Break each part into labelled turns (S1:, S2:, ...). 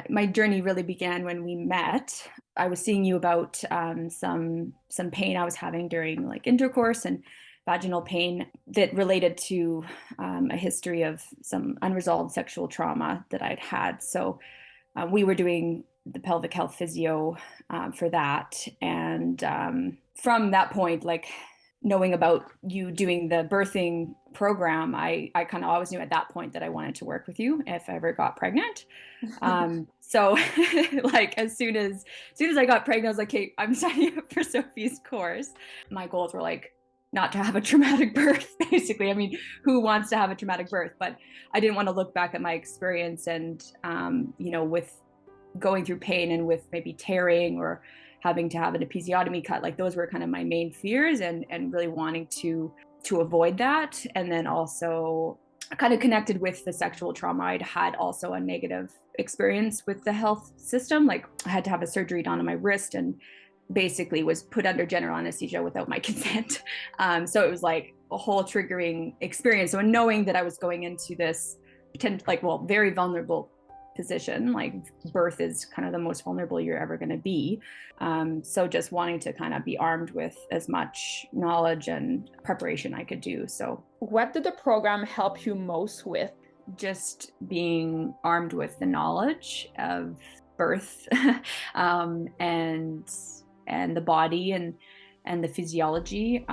S1: my journey really began when we met. I was seeing you about some pain I was having during like intercourse and vaginal pain that related to a history of some unresolved sexual trauma that I'd had. So we were doing the pelvic health physio for that, and from that point, like knowing about you doing the birthing program, I kind of always knew at that point that I wanted to work with you if I ever got pregnant. So like as soon as I got pregnant, I was like, okay, I'm signing up for Sophie's course. My goals were like not to have a traumatic birth, basically. I mean, who wants to have a traumatic birth? But I didn't want to look back at my experience and with going through pain and with maybe tearing or having to have an episiotomy cut, like those were kind of my main fears, and really wanting to avoid that. And then also kind of connected with the sexual trauma. I'd had also a negative experience with the health system. Like I had to have a surgery done on my wrist and basically was put under general anesthesia without my consent. So it was like a whole triggering experience. So knowing that I was going into this very vulnerable position, like birth is kind of the most vulnerable you're ever going to be. So just wanting to kind of be armed with as much knowledge and preparation I could do. So
S2: what did the program help you most with?
S1: Just being armed with the knowledge of birth and the body and the physiology.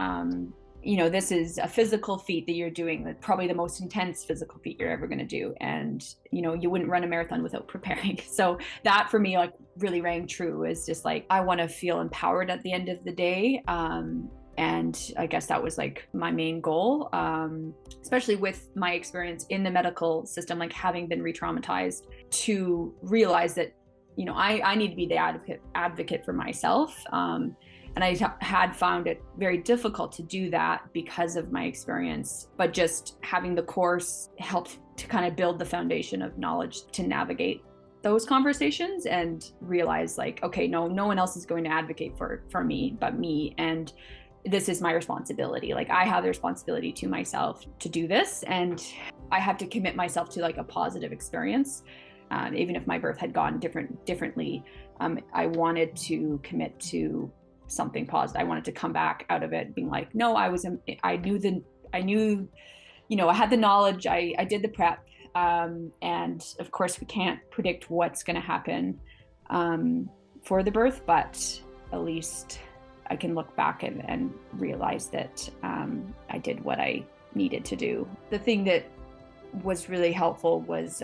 S1: This is a physical feat that you're doing, probably the most intense physical feat you're ever going to do. And, you wouldn't run a marathon without preparing. So that for me, like really rang true, is just like, I want to feel empowered at the end of the day. And I guess that was like my main goal, especially with my experience in the medical system, like having been re-traumatized, to realize that, I need to be the advocate for myself. And I had found it very difficult to do that because of my experience. But just having the course helped to kind of build the foundation of knowledge to navigate those conversations and realize like, okay, no one else is going to advocate for me but me. And this is my responsibility. Like I have the responsibility to myself to do this. And I have to commit myself to like a positive experience. Even if my birth had gone differently, I wanted to commit to something positive. I wanted to come back out of it being like, no, I knew, I had the knowledge, I did the prep. And of course we can't predict what's going to happen for the birth, but at least I can look back and realize that I did what I needed to do. The thing that was really helpful was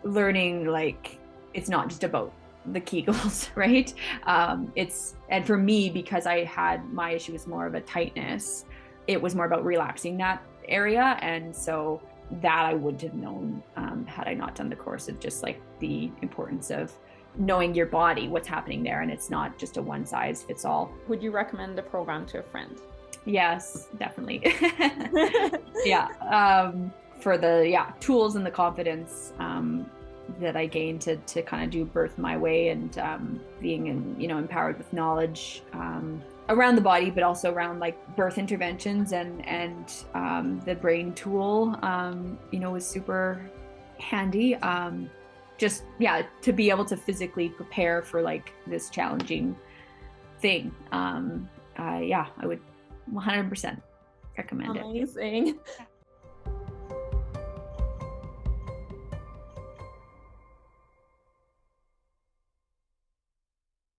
S1: learning, like, it's not just about the Kegels, right? And for me, because my issue was more of a tightness, it was more about relaxing that area. And so that I wouldn't have known had I not done the course, of just like the importance of knowing your body, what's happening there. And it's not just a one size fits all.
S2: Would you recommend the program to a friend?
S1: Yes, definitely. Yeah. For the tools and the confidence that I gained to kind of do birth my way, and being empowered with knowledge around the body, but also around like birth interventions and the brain tool was super handy. To be able to physically prepare for like this challenging thing. I would 100% recommend it.
S2: Amazing.